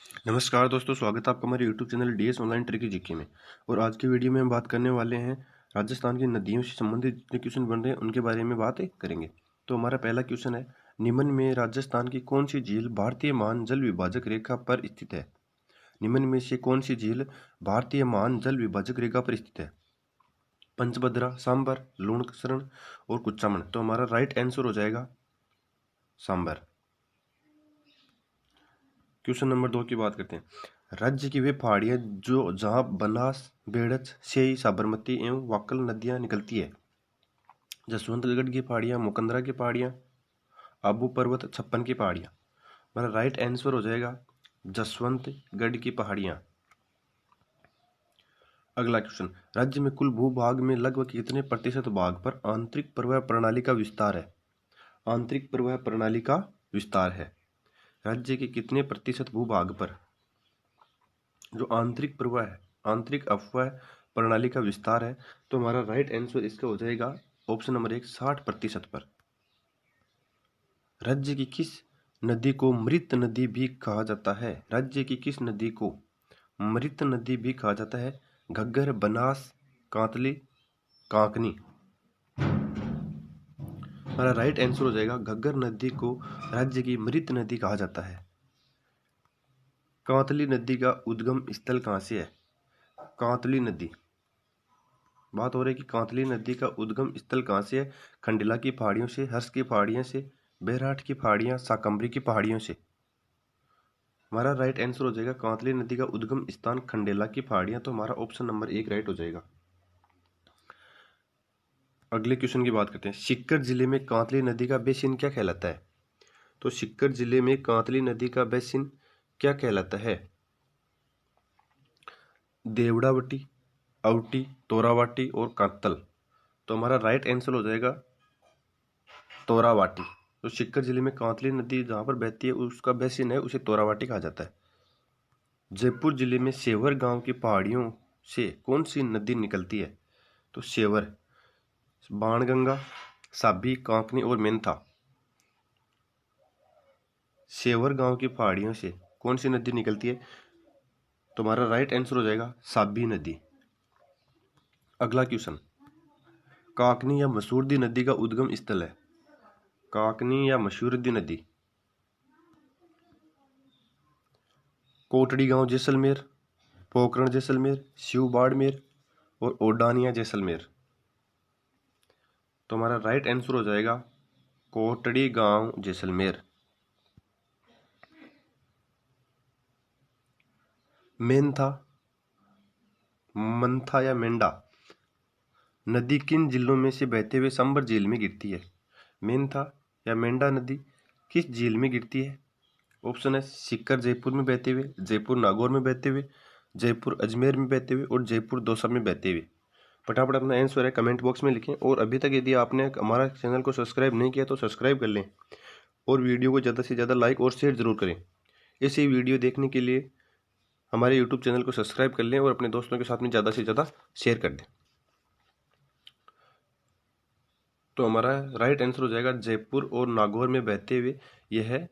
नमस्कार दोस्तों, स्वागत है आपका हमारे YouTube channel DS online tricky GK में। और आज की वीडियो में हम बात करने वाले हैं राजस्थान की नदियों से संबंधित जितने क्वेश्चन बन रहे हैं उनके बारे में बात करेंगे। तो हमारा पहला क्वेश्चन है, निम्न में राजस्थान की कौन सी झील भारतीय महान जल विभाजक रेखा पर स्थित है? निम्न में से कौन सी झील भारतीय महान जल विभाजक रेखा पर स्थित है? पंचभद्रा, सांबर, लूणकरण और कुचामन। तो हमारा राइट आंसर हो जाएगा सांबर। क्वेश्चन नंबर 2 की बात करते हैं। राज्य की वे पहाड़ियां जो जहां बनास, बेड़च, सेई, साबरमती एवं वाकल नदियां निकलती है। जसवंतगढ़ की पहाड़ियां, मुकंदरा की पहाड़ियां, आबू पर्वत, छप्पन की पहाड़ियां। हमारा राइट आंसर हो जाएगा जसवंतगढ़ की पहाड़ियां। अगला क्वेश्चन, राज्य में कुल भूभाग में लगभग कितने प्रतिशत भाग पर आंतरिक प्रवाह प्रणाली का विस्तार है? आंतरिक प्रवाह प्रणाली का विस्तार है। राज्य के कितने प्रतिशत भूभाग पर जो आंतरिक प्रवाह है, आंतरिक अपवाह प्रणाली का विस्तार है? तो हमारा राइट आंसर इसका हो जाएगा ऑप्शन नंबर 1, 60% पर। राज्य की किस नदी को मृत नदी भी कहा जाता है? राज्य की किस नदी को मृत नदी भी कहा जाता है? घग्गर, बनास, कांतली, कांकनी। हमारा राइट आंसर हो जाएगा घग्गर नदी को राज्य की मृत नदी कहा जाता है। कांतली नदी का उद्गम स्थल कहाँ से है? कांतली नदी, बात हो रही है कि कांतली नदी का उद्गम स्थल कहाँ से है? खंडेला की पहाड़ियों से, हर्ष की पहाड़ियों से, बैराठ की पहाड़ियां, साकम्बरी की पहाड़ियों से। हमारा राइट आंसर हो जाएगा कांतली नदी का उद्गम स्थान खंडेला की पहाड़ियां। तो हमारा ऑप्शन नंबर 1 राइट हो जाएगा। अगले क्वेश्चन की बात करते हैं। सीकर जिले में कांतली नदी का बेसिन क्या कहलाता है? तो सीकर जिले में कांतली नदी का बेसिन क्या कहलाता है? देवड़ावटी, अवटी, तोरावाटी और कांतल। तो हमारा राइट आंसर हो जाएगा तोरावाटी। तो सीकर जिले में कांतली नदी जहां पर बहती है उसका बेसिन है, उसे तोरावाटी कहा जाता है। जयपुर जिले में सेवर गांव की पहाड़ियों से कौन सी नदी निकलती है? तो सेवर, बाणगंगा, साबी, कांकनी और मेंथा। सेवर गांव की पहाड़ियों से कौन सी नदी निकलती है? तो हमारा राइट आंसर हो जाएगा साबी नदी। अगला क्वेश्चन, काकनी या मसूरदी नदी का उद्गम स्थल है? काकनी या मसूरदी नदी कोटड़ी गांव जैसलमेर, पोखरण जैसलमेर, शिव बाड़मेर और ओडानिया जैसलमेर। तो हमारा राइट आंसर हो जाएगा कोटड़ी गांव जैसलमेर। मेंथा, मंथा या मेंढा नदी किन जिलों में से बहते हुए सांबर झील में गिरती है? मेंथा या मेंढा नदी किस झील में गिरती है? ऑप्शन है सीकर जयपुर में बहते हुए, जयपुर नागौर में बहते हुए, जयपुर अजमेर में बहते हुए और जयपुर दौसा में बहते हुए। फटाफट अपना आंसर है कमेंट बॉक्स में लिखें। और अभी तक यदि आपने हमारा चैनल को सब्सक्राइब नहीं किया तो सब्सक्राइब कर लें और वीडियो को ज़्यादा से ज़्यादा लाइक और शेयर जरूर करें। ऐसी वीडियो देखने के लिए हमारे यूट्यूब चैनल को सब्सक्राइब कर लें और अपने दोस्तों के साथ में ज़्यादा से ज़्यादा शेयर कर दें। तो हमारा राइट आंसर हो जाएगा जयपुर और नागौर में बहते हुए यह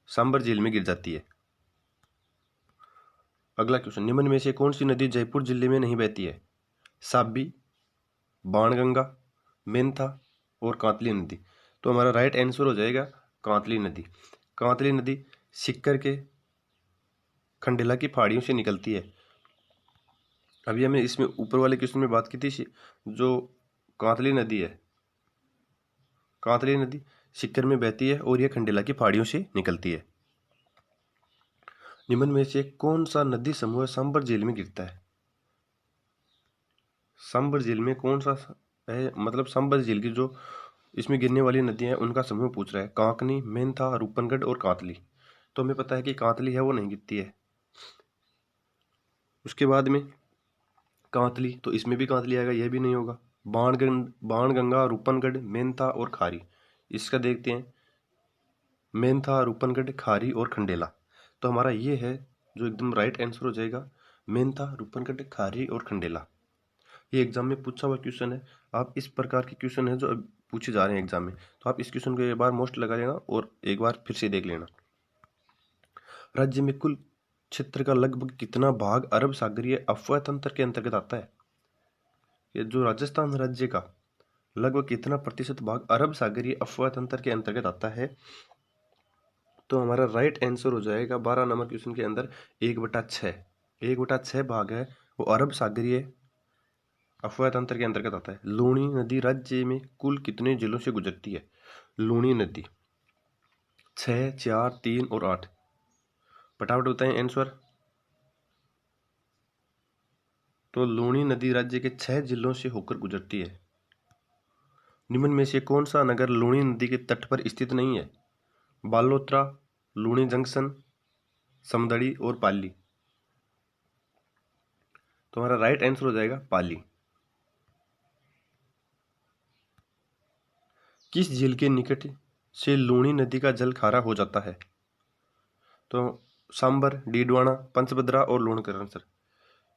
सांबर झील में गिर जाती है। अगला क्वेश्चन, निम्न में से कौन सी नदी जयपुर जिले में नहीं बहती है? साबी, बाणगंगा, मेंथा और कांतली नदी। तो हमारा राइट आंसर हो जाएगा कांतली नदी। कांतली नदी सीकर के खंडेला की पहाड़ियों से निकलती है। अभी हमने इसमें ऊपर वाले क्वेश्चन में बात की थी, जो कांतली नदी है, कांतली नदी सीकर में बहती है और यह खंडेला की पहाड़ियों से निकलती है। निम्न में से कौन सा नदी समूह सांबर झील में गिरता है? सांबर झील में कौन सा है, मतलब सांबर झील की जो इसमें गिरने वाली नदियां हैं उनका समूह पूछ रहा है। कांकनी, मेंथा, रूपनगढ़ और कांतली। तो हमें पता है कि कांतली है वो नहीं गिरती है। उसके बाद में कांतली, तो इसमें भी कांतली आएगा, यह भी नहीं होगा। बाणगंगा, रूपनगढ़, मेंथा और खारी। इसका देखते हैं, मेंथा, रूपनगढ़, खारी और खंडेला। तो हमारा ये है जो एकदम राइट आंसर हो जाएगा, मेंथा, रूपनगढ़, खारी और खंडेला। ये एग्जाम में पूछा हुआ क्वेश्चन है। आप इस प्रकार के क्वेश्चन है जो अब पूछे जा रहे हैं एग्जाम में, तो आप इस क्वेश्चन को एक बार मोस्ट लगा लेना और एक बार फिर से देख लेना। राज्य में कुल क्षेत्र का लगभग कितना भाग अरब सागरीय अफवाह तंत्र के अंतर्गत आता है? ये जो राजस्थान राज्य का लगभग कितना प्रतिशत भाग अरब सागरीय अफवाह तंत्र के अंतर्गत आता है? तो हमारा राइट आंसर हो जाएगा 12 नंबर क्वेश्चन के अंदर 1/6। 1/6 भाग है वो अरब सागरीय अफवाह तंत्र के अंतर्गत आता है। लूणी नदी राज्य में कुल कितने जिलों से गुजरती है? लूणी नदी 6, 4, 3 और 8। फटाफट बताएं आंसर। तो लूणी नदी राज्य के 6 जिलों से होकर गुजरती है। निम्न में से कौन सा नगर लूणी नदी के तट पर स्थित नहीं है? बालोतरा, लूणी जंक्शन, समदड़ी और पाली। तो हमारा राइट आंसर हो जाएगा पाली। किस झील के निकट से लूणी नदी का जल खारा हो जाता है? तो सांबर, डीडवाना, पंचभद्रा और लूणकरण सर।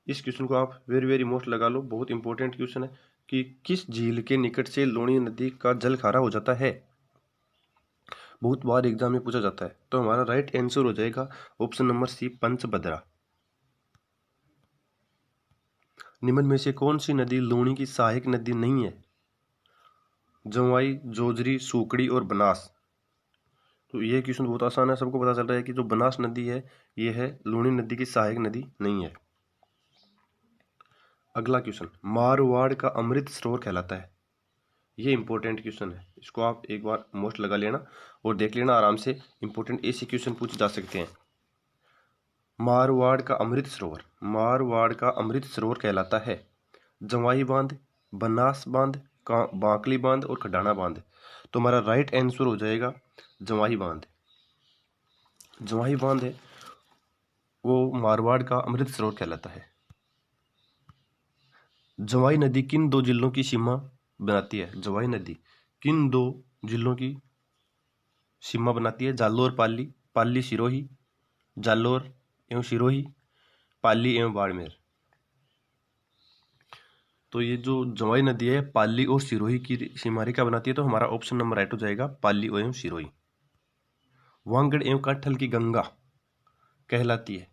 इस क्वेश्चन को आप वेरी वेरी मोस्ट लगा लो, बहुत इंपॉर्टेंट क्वेश्चन है कि किस झील के निकट से लूणी नदी का जल खारा हो जाता है। बहुत बार एग्जाम में पूछा जाता है। तो हमारा राइट आंसर हो जाएगा ऑप्शन नंबर सी, पंचभद्रा। निम्न में से कौन सी नदी लूणी की सहायक नदी नहीं है? जमुई, जोजरी, सूकड़ी और बनास। तो ये क्वेश्चन बहुत आसान है, सबको पता चल रहा है कि जो बनास नदी है ये है लूणी नदी की सहायक नदी नहीं है। अगला क्वेश्चन, मारवाड़ का अमृत सरोवर कहलाता है। ये इंपॉर्टेंट क्वेश्चन है, इसको आप एक बार मोस्ट लगा लेना और देख लेना आराम से। इंपॉर्टेंट ऐसे क्वेश्चन पूछे जा सकते हैं। मारवाड़ का अमृत सरोवर, मारवाड़ का अमृत सरोवर कहलाता है जवाई बांध, बनास बांध, बांकली बांध और खडाना बांध। तो हमारा राइट आंसर हो जाएगा जवाई बांध। जवाई बांध है वो मारवाड़ का अमृत सरोवर कहलाता है। जवाई नदी किन दो जिलों की सीमा बनाती है? जवाई नदी किन दो जिलों की सीमा बनाती है? जालोर पाली, पाली सिरोही, जालोर एवं सिरोही, पाली एवं बाड़मेर। तो ये जो जवाई नदी है पाली और सिरोही की सीमा रेखा बनाती है। तो हमारा ऑप्शन नंबर राइट हो जाएगा पाली एवं सिरोही। वागड़ एवं कंठल की गंगा कहलाती है,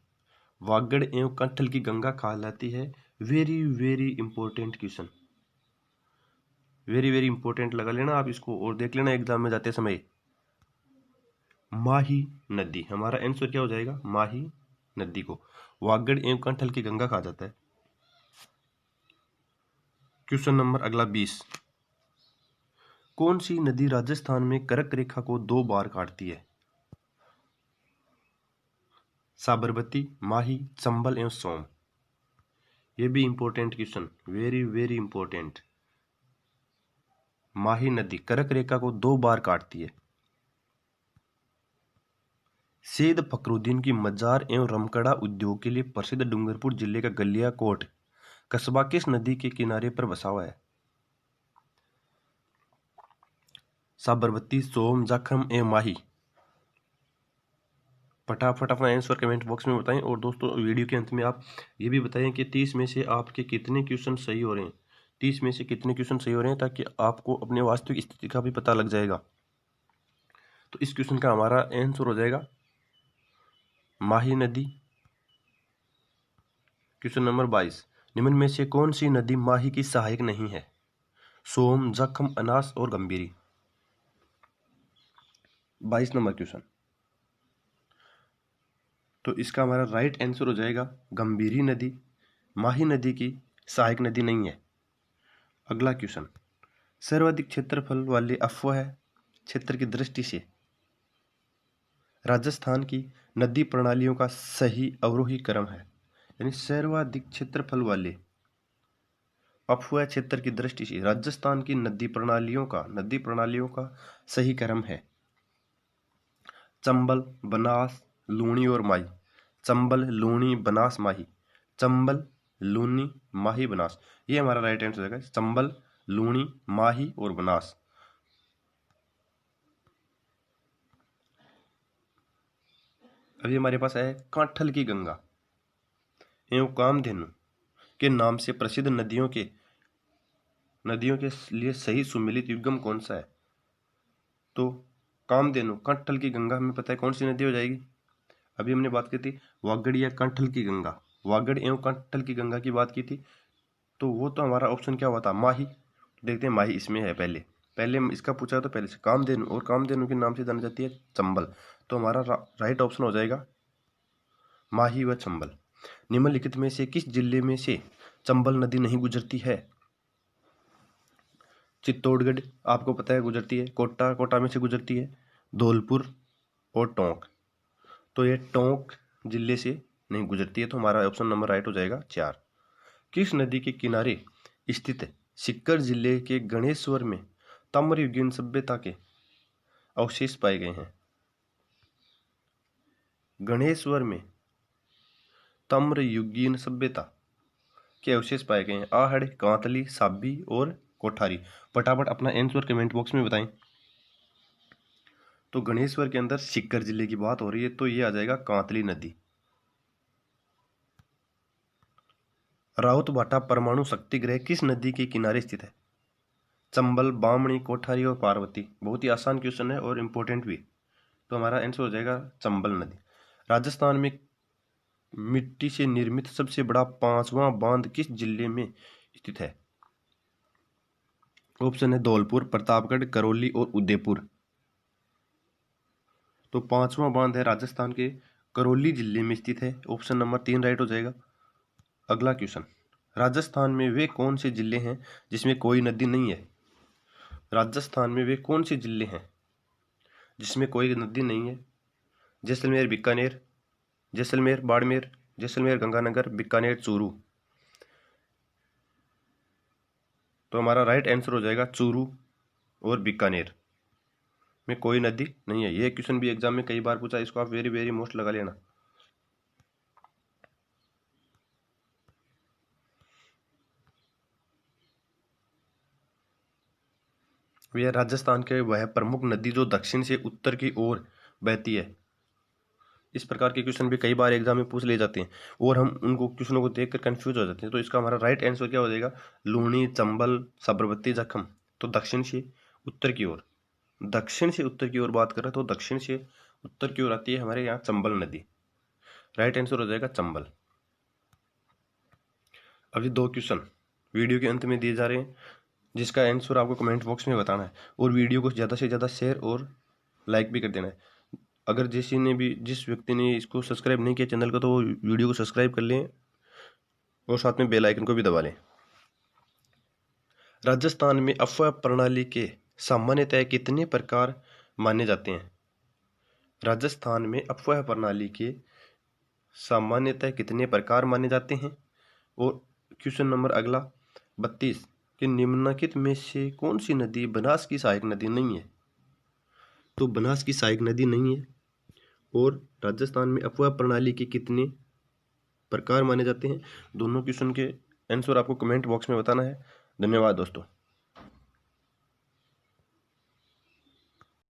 वागड़ एवं कंठल की गंगा कहलाती है। Very very important question, very very important लगा लेना आप इसको और देख लेना एग्जाम में जाते समय। माही नदी, हमारा आंसर क्या हो जाएगा? माही नदी को वागड़ एवं कंठल की गंगा कहा जाता है। क्वेश्चन नंबर अगला 20, कौन सी नदी राजस्थान में कर्क रेखा को 2 बार काटती है? साबरमती, माही, चंबल एवं सोम। ये भी important question, very very important. Mahi नदी कर्क रेखा को 2 बार काटती है। सैयद फखरुद्दीन की मजार एवं रमकड़ा उद्योग के लिए प्रसिद्ध डूंगरपुर जिले का गलियाकोट कस्बा किस नदी के किनारे पर बसा हुआ है? साबरमती, सोम, जाखम एवं माही। फटाफट अपना आंसर कमेंट बॉक्स में बताएं। और दोस्तों वीडियो के अंत में आप ये भी बताएं कि 30 में से आपके कितने क्वेश्चन सही हो रहे हैं। 30 में से कितने क्वेश्चन सही हो रहे हैं, ताकि आपको अपने वास्तविक स्थिति का भी पता लग जाएगा। तो इस क्वेश्चन का हमारा आंसर हो जाएगा माही नदी। क्वेश्चन नंबर 22, निम्न में से कौन सी नदी माही की सहायक नहीं है? सोम, जखम, अनास और गंभीरी। 22 नंबर क्वेश्चन, तो इसका हमारा राइट आंसर हो जाएगा गंभीरी नदी माही नदी की सहायक नदी नहीं है। अगला क्वेश्चन, सर्वाधिक क्षेत्रफल वाले अफवाह क्षेत्र की दृष्टि से राजस्थान की नदी प्रणालियों का सही अवरोही क्रम है। यानी सर्वाधिक क्षेत्रफल वाले अफवाह क्षेत्र की दृष्टि से राजस्थान की नदी प्रणालियों का सही क्रम है चंबल, बनास, लूणी और माही। चंबल, लूणी, बनास, माही। चंबल, लूणी, माही, बनास। ये हमारा राइट आंसर हो जाएगा, चंबल, लूणी, माही और बनास। अभी हमारे पास है कांठल की गंगा एवं कामधेनु के नाम से प्रसिद्ध नदियों के लिए सही सुमेलित युग्म कौन सा है? तो कामधेनु, कांठल की गंगा हमें पता है कौन सी नदी हो जाएगी? अभी हमने बात की थी वागड़ या कंठल की गंगा, वागड़ एवं कंठल की गंगा की बात की थी, तो वो तो हमारा ऑप्शन क्या हुआ था, माही। देखते हैं माही इसमें है। पहले इसका पूछा तो पहले से कामधेनु, और कामधेनु के नाम से जानी जाती है चंबल, तो हमारा राइट ऑप्शन हो जाएगा माही व चंबल। निम्नलिखित में से किस जिले में से चंबल नदी नहीं गुजरती है? चित्तौड़गढ़ आपको पता है गुजरती है, कोटा में से गुजरती है, धौलपुर और टोंक। तो ये टोंक जिले से नहीं गुजरती है, तो हमारा ऑप्शन नंबर राइट हो जाएगा 4। किस नदी के किनारे स्थित सीकर जिले के गणेश्वर में ताम्रयुगीन सभ्यता के अवशेष पाए गए हैं? गणेश्वर में ताम्रयुगीन सभ्यता के अवशेष पाए गए हैं। आहड़, कांतली, साबी और कोठारी। फटाफट अपना आंसर कमेंट बॉक्स में बताएं। तो गणेश्वर के अंदर सीकर जिले की बात हो रही है, तो ये आ जाएगा कांतली नदी। राउतभाटा परमाणु शक्ति गृह किस नदी के किनारे स्थित है? चंबल, बामणी, कोठारी और पार्वती। बहुत ही आसान क्वेश्चन है और इम्पोर्टेंट भी, तो हमारा आंसर हो जाएगा चंबल नदी। राजस्थान में मिट्टी से निर्मित सबसे बड़ा 5वां बांध किस जिले में स्थित है? ऑप्शन है धौलपुर, प्रतापगढ़, करौली और उदयपुर। तो 5वां बांध है राजस्थान के करौली जिले में स्थित है। ऑप्शन नंबर 3 राइट हो जाएगा। अगला क्वेश्चन, राजस्थान में वे कौन से जिले हैं जिसमें कोई नदी नहीं है? राजस्थान में वे कौन से जिले हैं जिसमें कोई नदी नहीं है? जैसलमेर, बीकानेर, जैसलमेर, बाड़मेर, जैसलमेर, गंगानगर, बीकानेर, चूरू। तो हमारा राइट आंसर हो जाएगा चूरू और बीकानेर में कोई नदी नहीं है। यह क्वेश्चन भी एग्जाम में कई बार पूछा, इसको आप वेरी वेरी मोस्ट लगा लेना। यह राजस्थान के वह प्रमुख नदी जो दक्षिण से उत्तर की ओर बहती है। इस प्रकार के क्वेश्चन भी कई बार एग्जाम में पूछ ले जाते हैं और हम उनको क्वेश्चनों को देखकर कंफ्यूज हो जाते हैं। तो इसका हमारा राइट आंसर क्या हो जाएगा, लूणी, चंबल, साबरमती, जखम। तो दक्षिण से उत्तर की ओर, दक्षिण से उत्तर की ओर बात करें तो दक्षिण से उत्तर की ओर आती है हमारे यहाँ चंबल नदी। राइट आंसर हो जाएगा चंबल। अभी 2 क्वेश्चन वीडियो के अंत में दिए जा रहे हैं, जिसका आंसर आपको कमेंट बॉक्स में बताना है, और वीडियो को ज़्यादा से ज़्यादा शेयर और लाइक भी कर देना है। अगर जिस व्यक्ति ने इसको सब्सक्राइब नहीं किया चैनल को, तो वो वीडियो को सब्सक्राइब कर लें और साथ में बेल आइकन को भी दबा लें। राजस्थान में अफवाह प्रणाली के सामान्यतः कितने प्रकार माने जाते हैं? राजस्थान में अफवाह प्रणाली के सामान्यतः कितने प्रकार माने जाते हैं? और क्वेश्चन नंबर अगला 32 कि निम्नलिखित में से कौन सी नदी बनास की सहायक नदी नहीं है? तो बनास की सहायक नदी नहीं है। और राजस्थान में अफवाह प्रणाली के कितने प्रकार माने जाते हैं? दोनों क्वेश्चन के आंसर आपको कमेंट बॉक्स में बताना है। धन्यवाद दोस्तों।